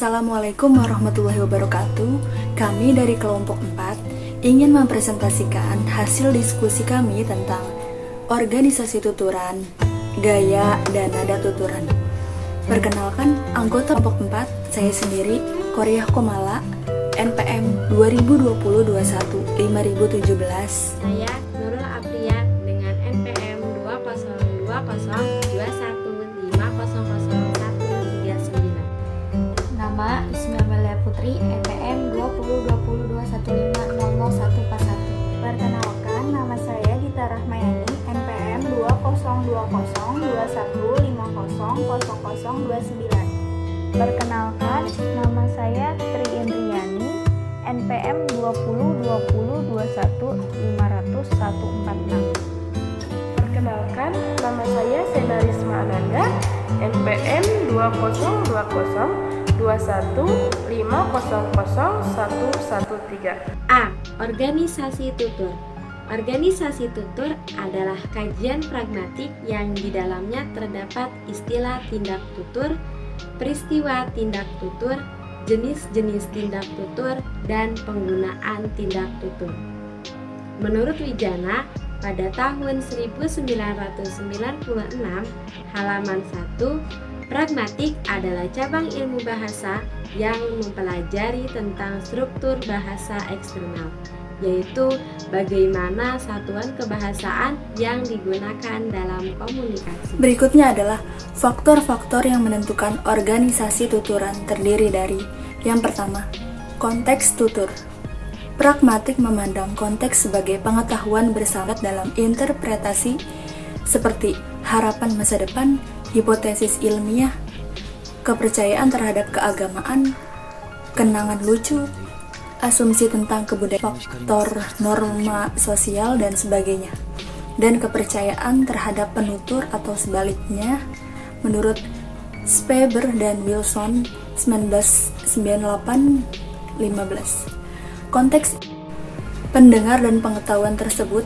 Assalamualaikum warahmatullahi wabarakatuh. Kami dari kelompok 4 ingin mempresentasikan hasil diskusi kami tentang organisasi tuturan, gaya, dan nada tuturan. Perkenalkan, anggota kelompok 4, saya sendiri, Koryah Komala, NPM 2020-21 5017. Saya Nurul Apria dengan NPM 2020-21 Nama Ismi Amelia Putri, NPM 2020-21500141. Perkenalkan, nama saya Dita Rahmayani, NPM 2020-21500029. Perkenalkan, nama saya Tri Indriani, NPM 2020-21 500146. Perkenalkan, nama saya Sena Risma Ananda, NPM 2020-21 500113. A. Organisasi tutur. Organisasi tutur adalah kajian pragmatik yang di dalamnya terdapat istilah tindak tutur, peristiwa tindak tutur, jenis-jenis tindak tutur, dan penggunaan tindak tutur. Menurut Wijana, pada tahun 1996, halaman 1, pragmatik adalah cabang ilmu bahasa yang mempelajari tentang struktur bahasa eksternal, yaitu bagaimana satuan kebahasaan yang digunakan dalam komunikasi. Berikutnya adalah faktor-faktor yang menentukan organisasi tuturan terdiri dari yang pertama, konteks tutur. Pragmatik memandang konteks sebagai pengetahuan bersifat dalam interpretasi seperti harapan masa depan, hipotesis ilmiah, kepercayaan terhadap keagamaan, kenangan lucu, asumsi tentang kebudayaan, faktor norma sosial, dan sebagainya, dan kepercayaan terhadap penutur atau sebaliknya menurut Speber dan Wilson 1998-15. Konteks pendengar dan pengetahuan tersebut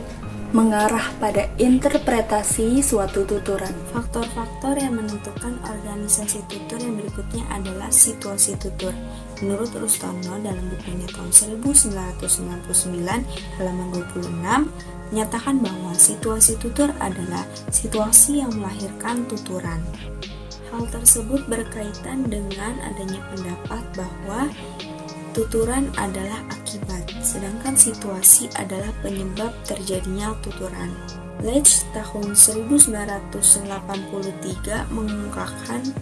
mengarah pada interpretasi suatu tuturan. Faktor-faktor yang menentukan organisasi tutur yang berikutnya adalah situasi tutur. Menurut Rustono dalam bukunya tahun 1999 halaman 26 menyatakan bahwa situasi tutur adalah situasi yang melahirkan tuturan. Hal tersebut berkaitan dengan adanya pendapat bahwa tuturan adalah akibat, sedangkan situasi adalah penyebab terjadinya tuturan. Leach tahun 1983 mengungkapkan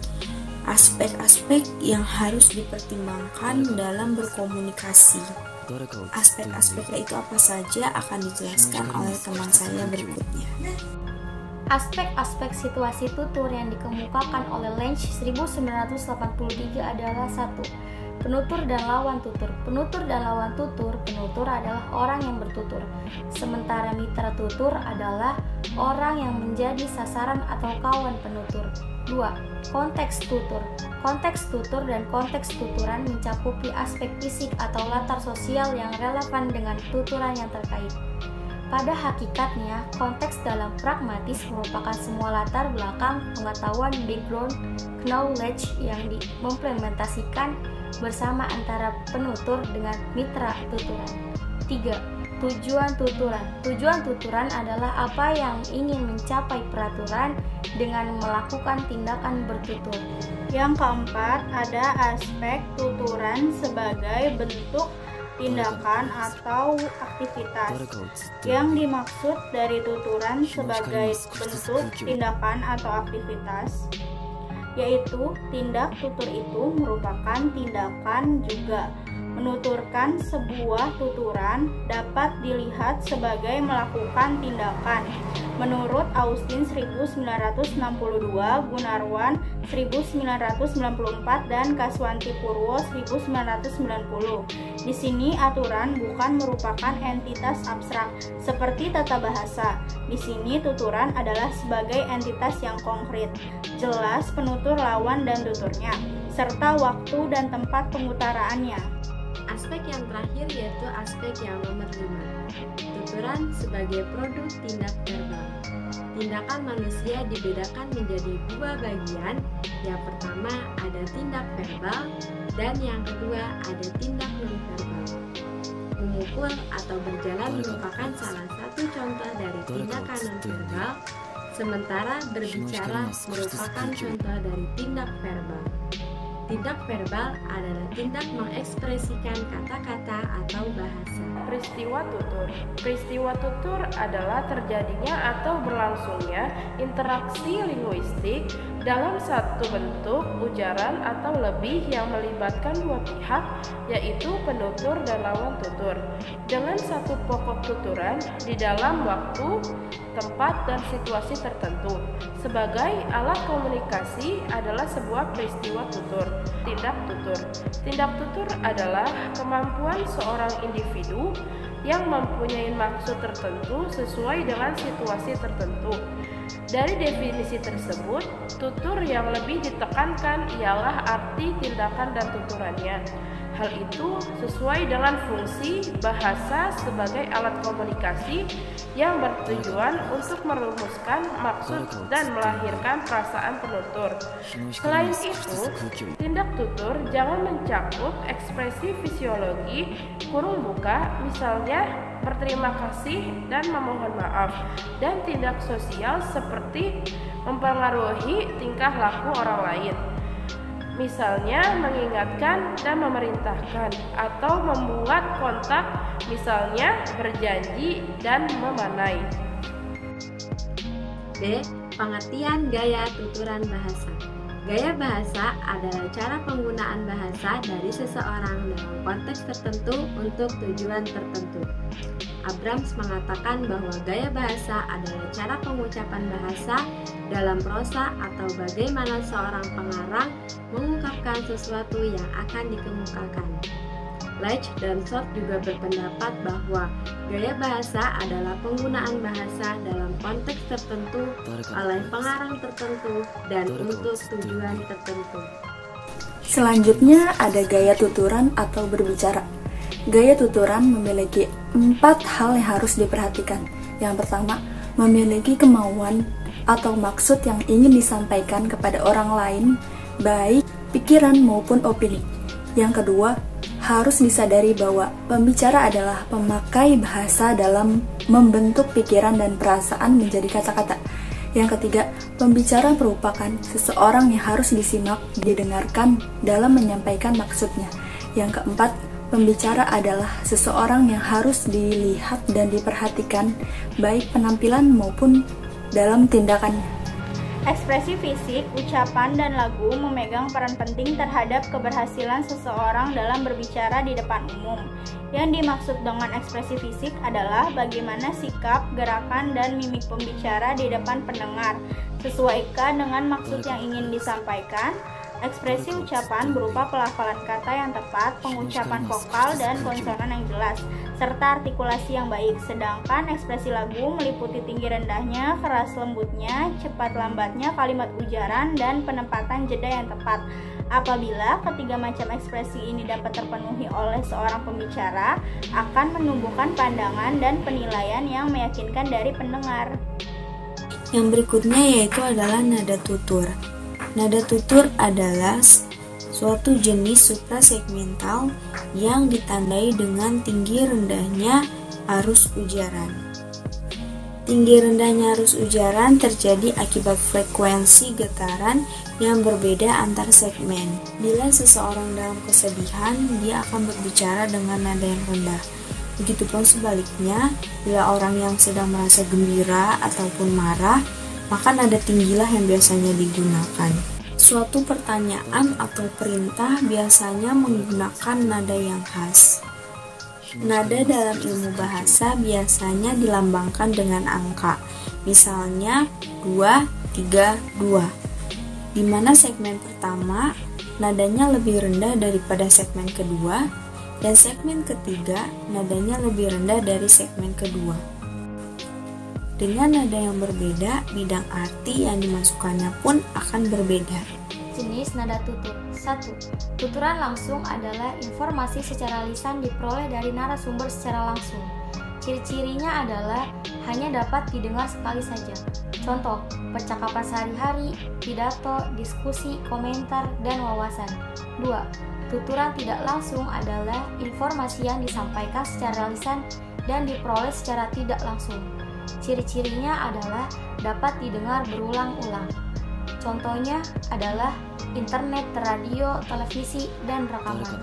aspek-aspek yang harus dipertimbangkan dalam berkomunikasi. Aspek-aspeknya itu apa saja akan dijelaskan oleh teman saya berikutnya. Aspek-aspek situasi tutur yang dikemukakan oleh Lench 1983 adalah 1. Penutur dan lawan tutur. Penutur dan lawan tutur. Penutur adalah orang yang bertutur, sementara mitra tutur adalah orang yang menjadi sasaran atau kawan penutur. 2. Konteks tutur. Konteks tutur dan konteks tuturan mencakupi aspek fisik atau latar sosial yang relevan dengan tuturan yang terkait. Pada hakikatnya, konteks dalam pragmatis merupakan semua latar belakang pengetahuan background knowledge yang diimplementasikan bersama antara penutur dengan mitra tuturan. 3. Tujuan tuturan. Tujuan tuturan adalah apa yang ingin mencapai peraturan dengan melakukan tindakan bertutur. Yang keempat, ada aspek tuturan sebagai bentuk tindakan atau aktivitas. Yang dimaksud dari tuturan sebagai bentuk tindakan atau aktivitas yaitu tindak tutur itu merupakan tindakan juga. Menuturkan sebuah tuturan dapat dilihat sebagai melakukan tindakan. Menurut Austin 1962, Gunarwan 1994, dan Kaswanti Purwo 1990. Di sini aturan bukan merupakan entitas abstrak seperti tata bahasa. Di sini tuturan adalah sebagai entitas yang konkret, jelas penutur lawan dan tuturnya, serta waktu dan tempat pengutaraannya. Aspek yang terakhir yaitu aspek yang nomor 5. Tuturan sebagai produk tindak verbal. Tindakan manusia dibedakan menjadi dua bagian. Yang pertama ada tindak verbal, Dan yang kedua ada tindak nonverbal. Memukul atau berjalan merupakan salah satu contoh dari tindakan nonverbal, sementara berbicara merupakan contoh dari tindak verbal. Tindak verbal adalah tindak mengekspresikan kata-kata atau bahasa. Peristiwa tutur. Peristiwa tutur adalah terjadinya atau berlangsungnya interaksi linguistik dalam satu bentuk ujaran atau lebih yang melibatkan dua pihak, yaitu penutur dan lawan tutur, dengan satu pokok tuturan di dalam waktu, tempat, dan situasi tertentu. Sebagai alat komunikasi adalah sebuah peristiwa tutur. Tindak tutur. Tindak tutur adalah kemampuan seorang individu yang mempunyai maksud tertentu sesuai dengan situasi tertentu. Dari definisi tersebut, tutur yang lebih ditekankan ialah arti tindakan dan tuturannya. Hal itu sesuai dengan fungsi bahasa sebagai alat komunikasi yang bertujuan untuk merumuskan maksud dan melahirkan perasaan penutur. Selain itu, tindak tutur jangan mencakup ekspresi fisiologi (kurung buka), misalnya berterima kasih dan memohon maaf, dan tindak sosial seperti mempengaruhi tingkah laku orang lain, misalnya mengingatkan dan memerintahkan, atau membuat kontak, misalnya berjanji dan memanai. B. Pengertian gaya tuturan bahasa. Gaya bahasa adalah cara penggunaan bahasa dari seseorang dalam konteks tertentu untuk tujuan tertentu. Abrams mengatakan bahwa gaya bahasa adalah cara pengucapan bahasa dalam prosa atau bagaimana seorang pengarang mengungkapkan sesuatu yang akan dikemukakan. Leach dan Short juga berpendapat bahwa gaya bahasa adalah penggunaan bahasa dalam konteks tertentu oleh pengarang tertentu dan untuk tujuan tertentu. Selanjutnya ada gaya tuturan atau berbicara. Gaya tuturan memiliki 4 hal yang harus diperhatikan. Yang pertama, memiliki kemauan atau maksud yang ingin disampaikan kepada orang lain, baik pikiran maupun opini. Yang kedua, harus disadari bahwa pembicara adalah pemakai bahasa dalam membentuk pikiran dan perasaan menjadi kata-kata. Yang ketiga, pembicara merupakan seseorang yang harus disimak, didengarkan dalam menyampaikan maksudnya. Yang keempat, pembicara adalah seseorang yang harus dilihat dan diperhatikan, baik penampilan maupun dalam tindakannya. Ekspresi fisik, ucapan, dan lagu memegang peran penting terhadap keberhasilan seseorang dalam berbicara di depan umum. Yang dimaksud dengan ekspresi fisik adalah bagaimana sikap, gerakan, dan mimik pembicara di depan pendengar, sesuaikan dengan maksud yang ingin disampaikan. Ekspresi ucapan berupa pelafalan kata yang tepat, pengucapan vokal dan konsonan yang jelas, serta artikulasi yang baik. Sedangkan ekspresi lagu meliputi tinggi rendahnya, keras lembutnya, cepat lambatnya kalimat ujaran, dan penempatan jeda yang tepat. Apabila ketiga macam ekspresi ini dapat terpenuhi oleh seorang pembicara, akan menumbuhkan pandangan dan penilaian yang meyakinkan dari pendengar. Yang berikutnya yaitu adalah nada tutur. Nada tutur adalah suatu jenis suprasegmental yang ditandai dengan tinggi rendahnya arus ujaran. Tinggi rendahnya arus ujaran terjadi akibat frekuensi getaran yang berbeda antar segmen. Bila seseorang dalam kesedihan, dia akan berbicara dengan nada yang rendah. Begitupun sebaliknya, bila orang yang sedang merasa gembira ataupun marah, maka nada tinggilah yang biasanya digunakan. Suatu pertanyaan atau perintah biasanya menggunakan nada yang khas. Nada dalam ilmu bahasa biasanya dilambangkan dengan angka, misalnya 2, 3, 2, di mana segmen pertama nadanya lebih rendah daripada segmen kedua, dan segmen ketiga nadanya lebih rendah dari segmen kedua. Dengan nada yang berbeda, bidang arti yang dimasukkannya pun akan berbeda. Jenis nada tutur. 1. Tuturan langsung adalah informasi secara lisan diperoleh dari narasumber secara langsung. Ciri-cirinya adalah hanya dapat didengar sekali saja. Contoh, percakapan sehari-hari, pidato, diskusi, komentar, dan wawasan. 2. Tuturan tidak langsung adalah informasi yang disampaikan secara lisan dan diperoleh secara tidak langsung. Ciri-cirinya adalah dapat didengar berulang-ulang. Contohnya adalah internet, radio, televisi, dan rekaman.